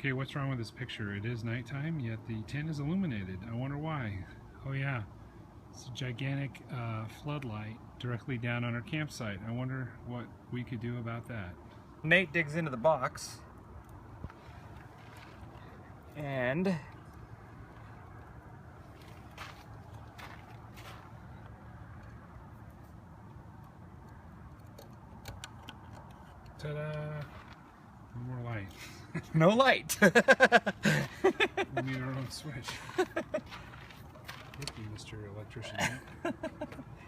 Okay, what's wrong with this picture? It is nighttime, yet the tent is illuminated. I wonder why. Oh yeah, it's a gigantic floodlight directly down on our campsite. I wonder what we could do about that. Nate digs into the box and ta-da! No more light. no light. We need our own switch. Thank you, Mr. Electrician.